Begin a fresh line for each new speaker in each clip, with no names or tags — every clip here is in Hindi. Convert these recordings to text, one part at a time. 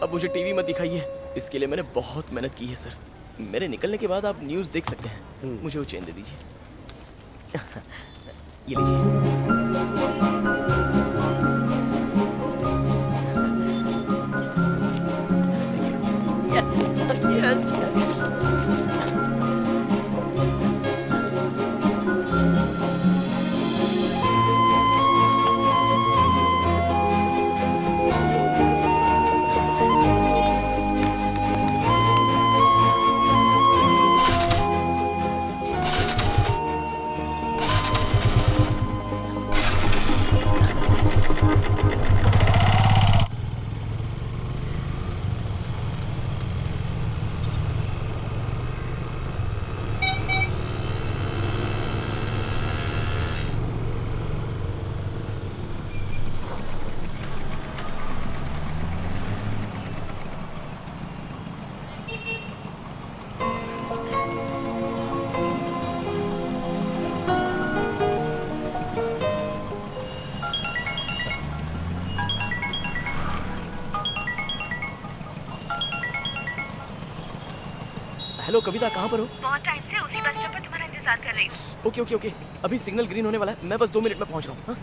अब मुझे टीवी मत दिखाइए। इसके लिए मैंने बहुत मेहनत की है सर। मेरे निकलने के बाद आप न्यूज़ देख सकते हैं। मुझे वो चेन दे दीजिए। ये लीजिए। Yes yes. हेलो कविता, कहाँ पर हो?
बहुत टाइम से उसी बस स्टॉप पर तुम्हारा इंतजार कर रही हूँ।
ओके ओके ओके, अभी सिग्नल ग्रीन होने वाला है, मैं बस 2 मिनट में पहुंच रहा हूँ। हाँ?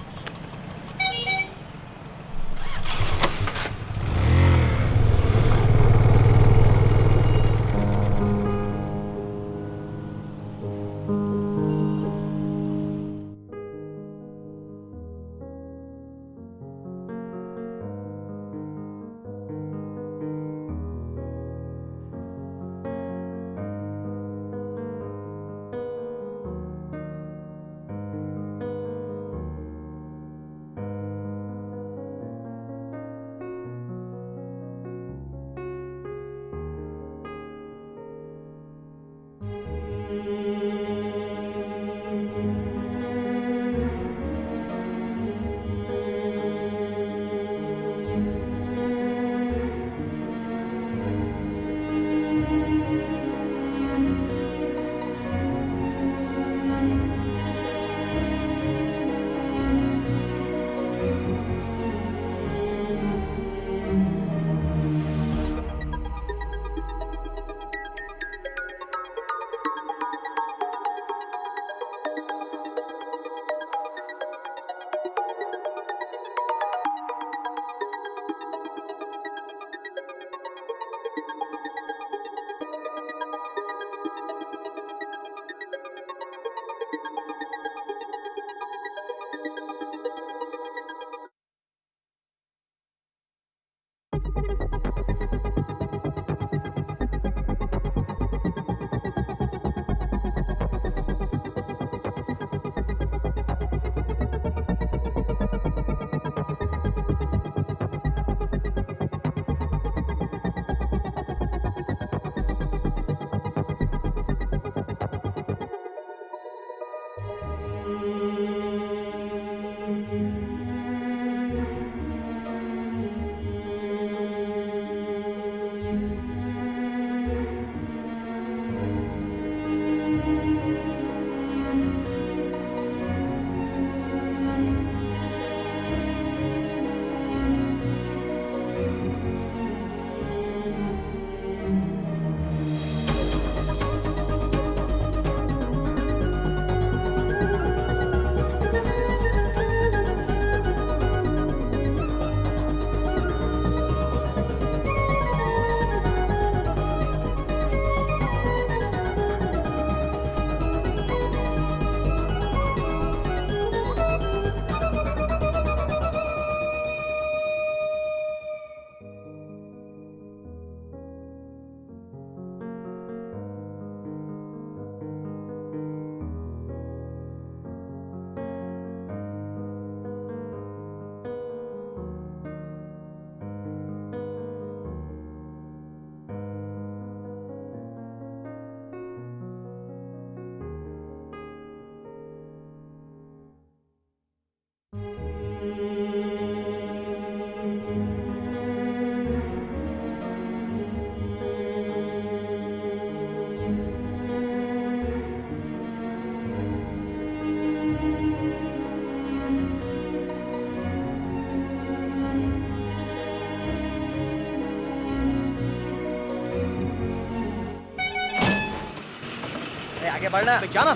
आगे बढ़ना।
अबे जाना।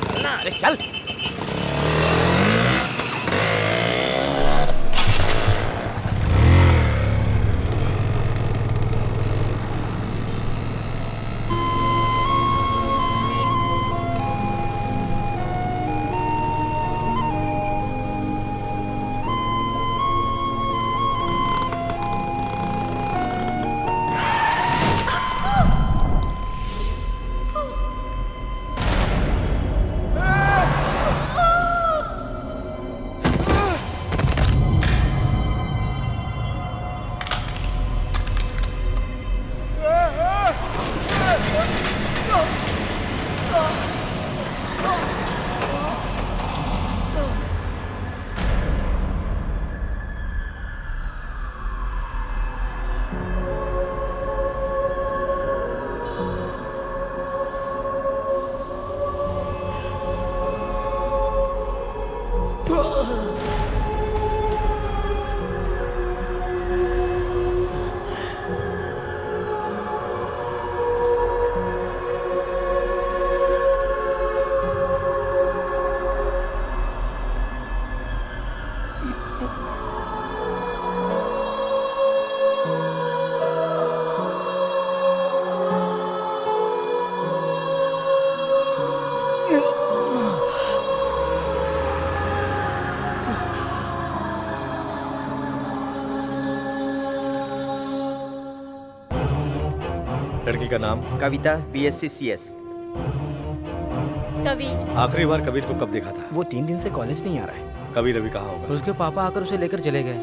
चलना, अरे चल।
लड़की का नाम?
कविता, BSc CS।
कबीर।
आखिरी बार कबीर को कब देखा था?
वो 3 दिन से कॉलेज नहीं आ रहा है।
कबीर अभी कहाँ होगा?
उसके पापा आकर उसे लेकर चले गए।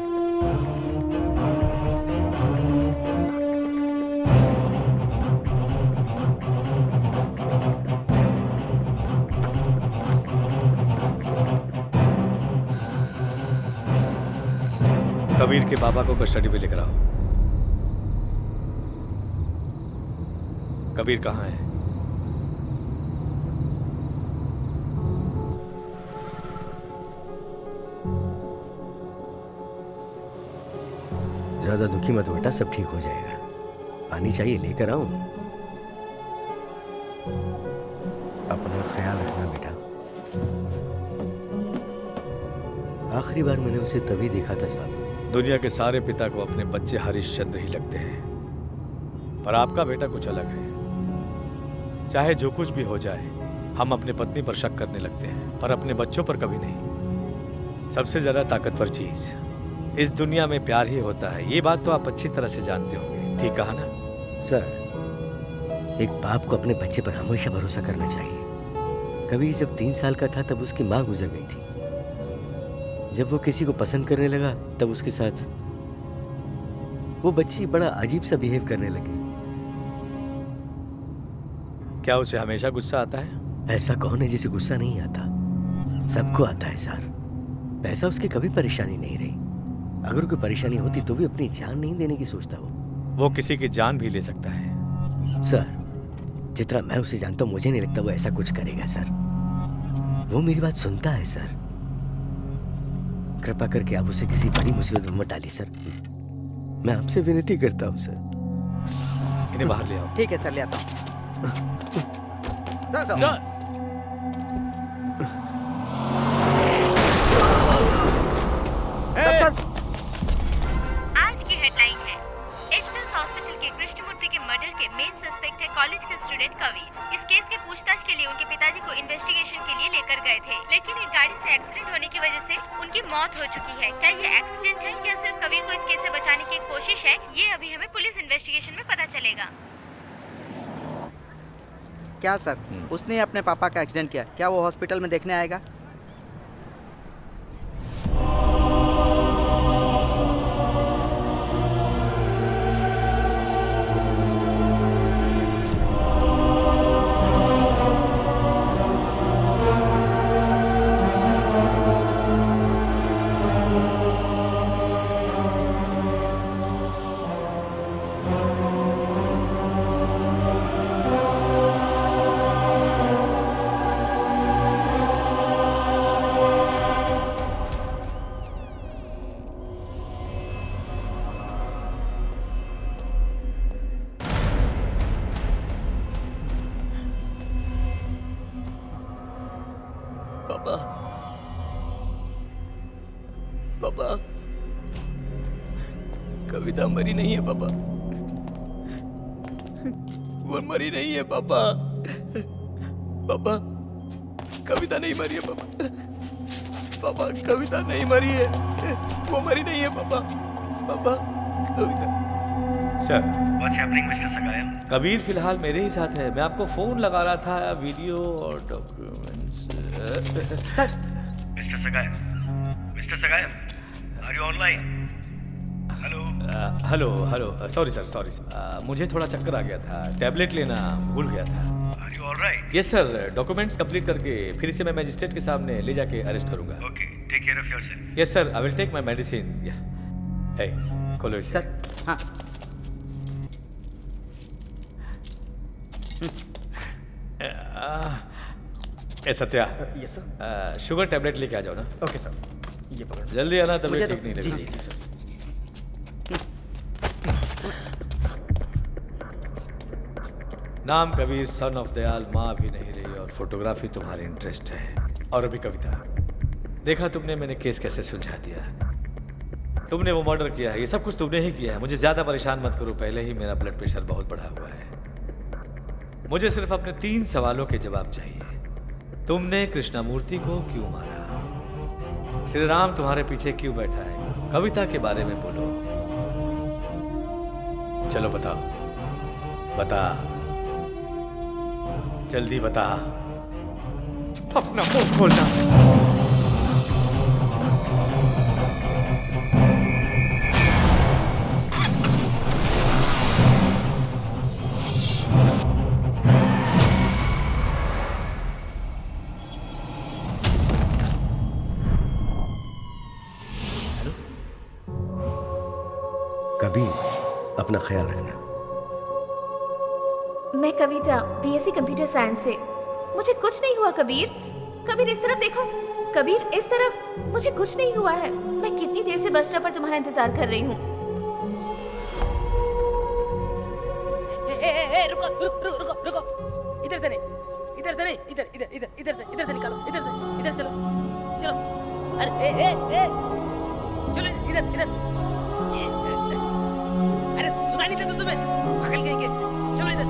कबीर के पापा को कस्टडी में लेकर आओ। कबीर कहाँ है?
ज्यादा दुखी मत बेटा, सब ठीक हो जाएगा। पानी चाहिए लेकर आऊं? अपना ख्याल रखना बेटा। आखिरी बार मैंने उसे तभी देखा था साहब।
दुनिया के सारे पिता को अपने बच्चे हरिश्चंद्र ही लगते हैं, पर आपका बेटा कुछ अलग है। चाहे जो कुछ भी हो जाए, हम अपने पत्नी पर शक करने लगते हैं, पर अपने बच्चों पर कभी नहीं। सबसे ज्यादा ताकतवर चीज इस दुनिया में प्यार ही होता है। ये बात तो आप अच्छी तरह से जानते होंगे, ठीक कहा ना?
सर, एक बाप को अपने बच्चे पर हमेशा भरोसा करना चाहिए। कभी जब 3 साल का था तब उसकी माँ गुजर गई थी। जब वो किसी को पसंद करने लगा तब उसके साथ वो बच्ची बड़ा अजीब सा बिहेव करने लगी।
क्या उसे हमेशा गुस्सा आता है?
ऐसा कौन है जिसे गुस्सा नहीं आता? सबको आता है सर। पैसा उसकी कभी परेशानी नहीं रही। अगर कोई परेशानी होती तो भी अपनी जान नहीं देने की सोचता
वो किसी की जान भी ले सकता है।
सर, जितना मैं उसे जानता हूँ मुझे नहीं लगता वो ऐसा कुछ करेगा सर। वो मेरी बात सुनता है सर। कृपा करके आप उसे किसी बड़ी मुसीबत में मत डालिए सर। मैं आपसे विनती करता हूँ सर।
इन्हें बाहर ले आओ।
ठीक है सर, ले आता हूँ। सर।
आज की हेडलाइन है, एचएस हॉस्पिटल के कृष्णमूर्ति के मर्डर के मेन सस्पेक्ट है कॉलेज का स्टूडेंट कबीर। इस केस के पूछताछ के लिए उनके पिताजी को इन्वेस्टिगेशन के लिए लेकर गए थे, लेकिन एक गाड़ी से एक्सीडेंट होने की वजह से उनकी मौत हो चुकी है। क्या ये एक्सीडेंट है या सिर्फ कबीर को इस केस से बचाने की कोशिश है, ये अभी हमें पुलिस इन्वेस्टिगेशन में पता चलेगा।
क्या सर, उसने अपने पापा का एक्सीडेंट किया, क्या वो हॉस्पिटल में देखने आएगा?
कविता मरी नहीं है पापा, वो मरी नहीं है पापा। पापा कविता नहीं मरी है पापा। पापा कविता नहीं मरी है, वो मरी नहीं है पापा। पापा Kavita.
Sir what's happening mister Sagaya? Kabir फिलहाल मेरे ही साथ है। मैं आपको फोन लगा रहा था, वीडियो और documents.
Mister Sagaya, are you online?
Hello hello, sorry sir, मुझे थोड़ा चक्कर आ गया था, टैबलेट लेना भूल गया था।
Are you alright?
Yes sir, documents complete करके फिर से मैं मजिस्ट्रेट के सामने ले जाके अरेस्ट करूंगा।
Okay, take care of yourself.
Yes sir, I will take my medicine. Hey खोलो इसे।
सर हाँ
Satya,
yes sir.
Sugar tablet लेके आ जाओ ना।
ओके सर, ये पकड़।
जल्दी आना,
मुझे
तबीयत
तो-
ठीक नहीं
जी
लगी।
जी सर।
नाम कबीर, सन ऑफ दयाल, माँ भी नहीं रही और फोटोग्राफी तुम्हारी इंटरेस्ट है। और अभी कविता, देखा तुमने मैंने केस कैसे सुलझा दिया। तुमने वो मर्डर किया है, ये सब कुछ तुमने ही किया है। मुझे ज्यादा परेशान मत करो, पहले ही मेरा ब्लड प्रेशर बहुत बढ़ा हुआ है। मुझे सिर्फ अपने 3 सवालों के जवाब चाहिए। तुमने कृष्णामूर्ति को क्यों मारा? श्री राम तुम्हारे पीछे क्यों बैठा है? कविता के बारे में बोलो। चलो बताओ, बता, जल्दी बता, अपना मुंह खोलना।
कबीर, अपना ख्याल रखना।
मैं कविता, बीएससी कंप्यूटर साइंस से। मुझे कुछ नहीं हुआ कबीर। कबीर इस तरफ देखो, कबीर इस तरफ। मुझे कुछ नहीं हुआ है। मैं कितनी देर से बस स्टॉप पर तुम्हारा इंतजार कर रही हूँ।
रुको रुको रुको रुको, इधर से नहीं, इधर से नहीं, इधर इधर इधर इधर से निकालो, इधर चलो चलो। अरे चलो इधर इधर। अरे सुना नहीं देता तुम्हें, पागल कहीं के। चलो इधर।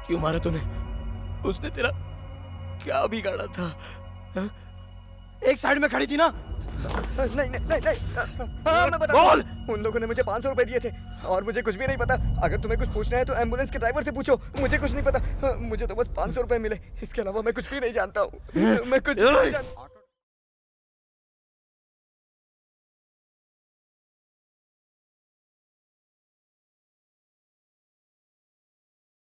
क्यों मारा तूने? उसने तेरा क्या बिगाड़ा था? हा? एक साइड में खड़ी थी ना?
नहीं नहीं नहीं नहीं। हाँ, मैं बता
बोल।
उन लोगों ने मुझे 500 रुपए दिए थे और मुझे कुछ भी नहीं पता। अगर तुम्हें कुछ पूछना है तो एम्बुलेंस के ड्राइवर से पूछो, मुझे कुछ नहीं पता। मुझे तो बस 500 रुपए मिले, इसके अलावा मैं कुछ भी नहीं जानता हूँ। मैं कुछ भी नहीं जानता।